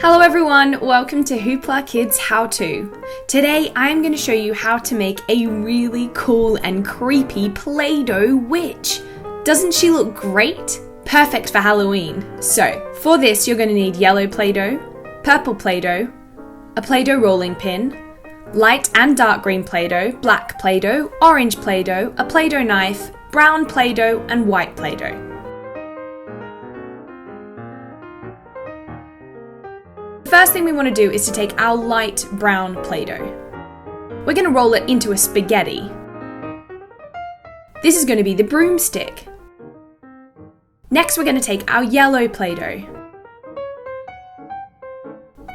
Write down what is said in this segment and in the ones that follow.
Hello everyone, welcome to HooplaKidz How To. Today I'm going to show you how to make a really cool and creepy Play-Doh witch. Doesn't she look great? Perfect for Halloween. So, for this you're going to need yellow Play-Doh, purple Play-Doh, a Play-Doh rolling pin, light and dark green Play-Doh, black Play-Doh, orange Play-Doh, a Play-Doh knife, brown Play-Doh and white Play-Doh. The first thing we want to do is to take our light brown Play-Doh. We're going to roll it into a spaghetti. This is going to be the broomstick. Next we're going to take our yellow Play-Doh.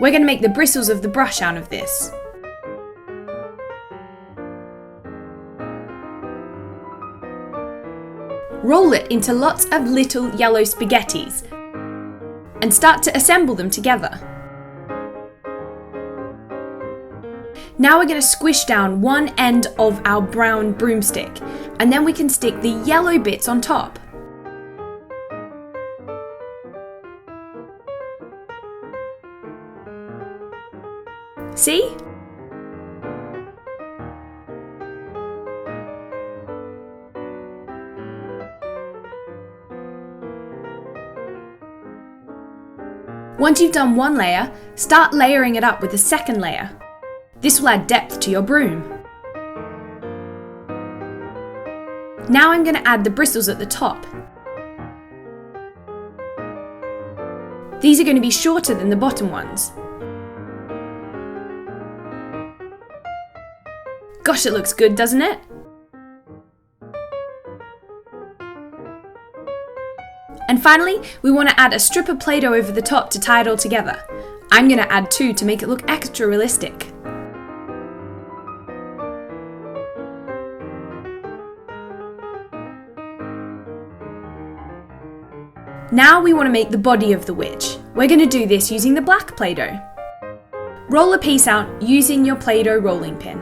We're going to make the bristles of the brush out of this. Roll it into lots of little yellow spaghettis and start to assemble them together. Now we're going to squish down one end of our brown broomstick, and then we can stick the yellow bits on top. See? Once you've done one layer, start layering it up with the second layer. This will add depth to your broom. Now I'm going to add the bristles at the top. These are going to be shorter than the bottom ones. Gosh, it looks good, doesn't it? And finally, we want to add a strip of Play-Doh over the top to tie it all together. I'm going to add 2 to make it look extra realistic. Now we want to make the body of the witch. We're going to do this using the black Play-Doh. Roll a piece out using your Play-Doh rolling pin.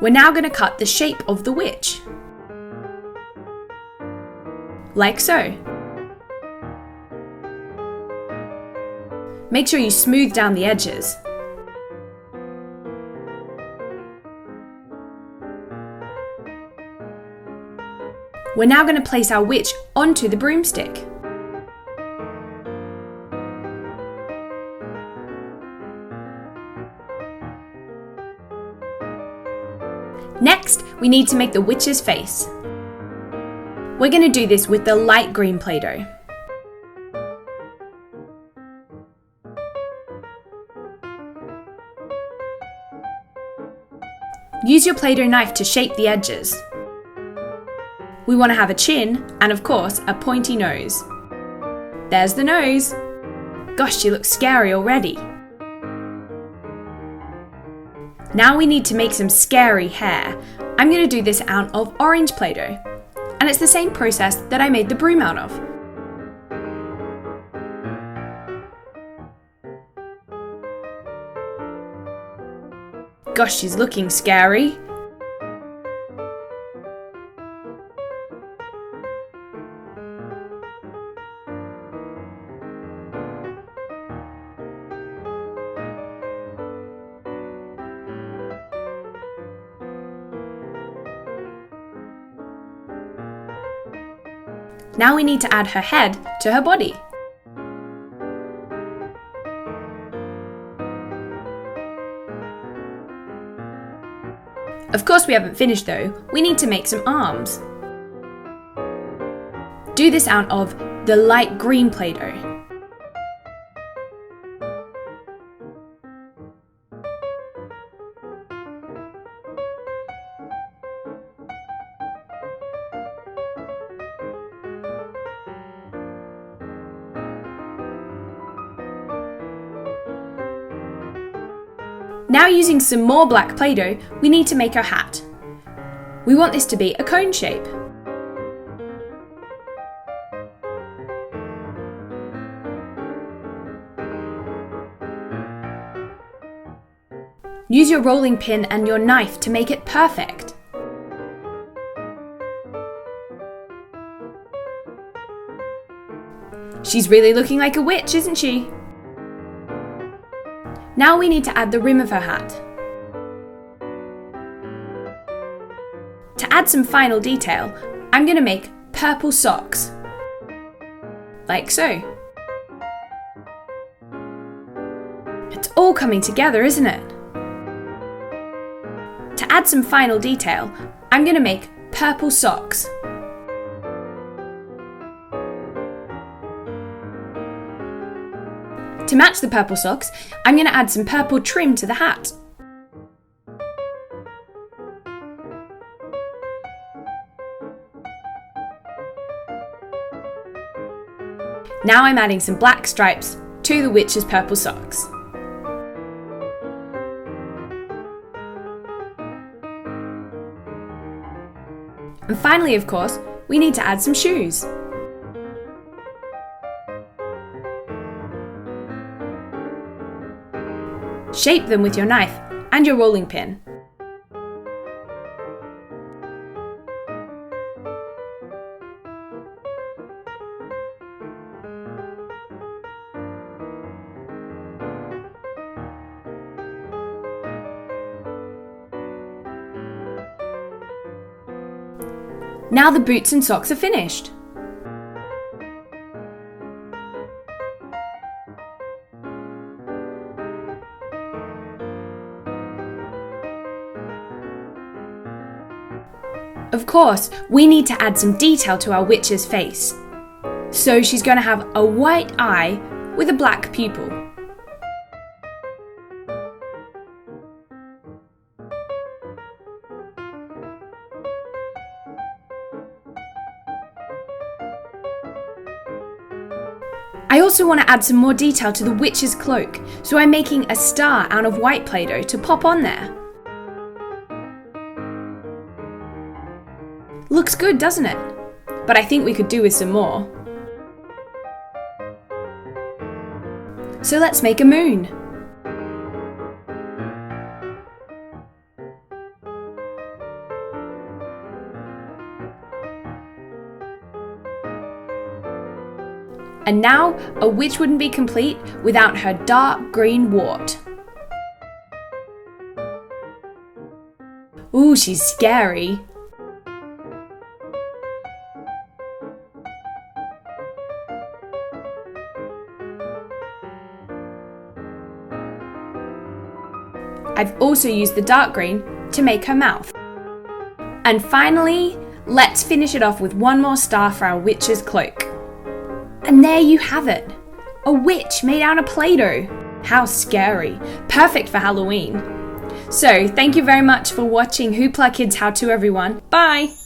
We're now going to cut the shape of the witch. Like so. Make sure you smooth down the edges. We're now going to place our witch onto the broomstick. Next, we need to make the witch's face. We're going to do this with the light green Play-Doh. Use your Play-Doh knife to shape the edges. We want to have a chin and, of course, a pointy nose. There's the nose. Gosh, she looks scary already. Now we need to make some scary hair. I'm going to do this out of orange Play-Doh. And it's the same process that I made the broom out of. Gosh, she's looking scary. Now we need to add her head to her body. Of course we haven't finished though, we need to make some arms. Do this out of the light green Play-Doh. Now using some more black Play-Doh, we need to make our hat. We want this to be a cone shape. Use your rolling pin and your knife to make it perfect. She's really looking like a witch, isn't she? Now we need to add the rim of her hat. To add some final detail, I'm going to make purple socks. Like so. It's all coming together, isn't it? To add some final detail, I'm going to make purple socks. To match the purple socks, I'm going to add some purple trim to the hat. Now I'm adding some black stripes to the witch's purple socks. And finally, of course, we need to add some shoes. Shape them with your knife and your rolling pin. Now the boots and socks are finished. Of course, we need to add some detail to our witch's face. So she's going to have a white eye with a black pupil. I also want to add some more detail to the witch's cloak, so I'm making a star out of white Play-Doh to pop on there. Looks good, doesn't it? But I think we could do with some more. So let's make a moon. And now, a witch wouldn't be complete without her dark green wart. Ooh, she's scary. I've also used the dark green to make her mouth. And finally, let's finish it off with one more star for our witch's cloak. And there you have it, a witch made out of Play-Doh. How scary. Perfect for Halloween. So, thank you very much for watching HooplaKidz How To, everyone. Bye!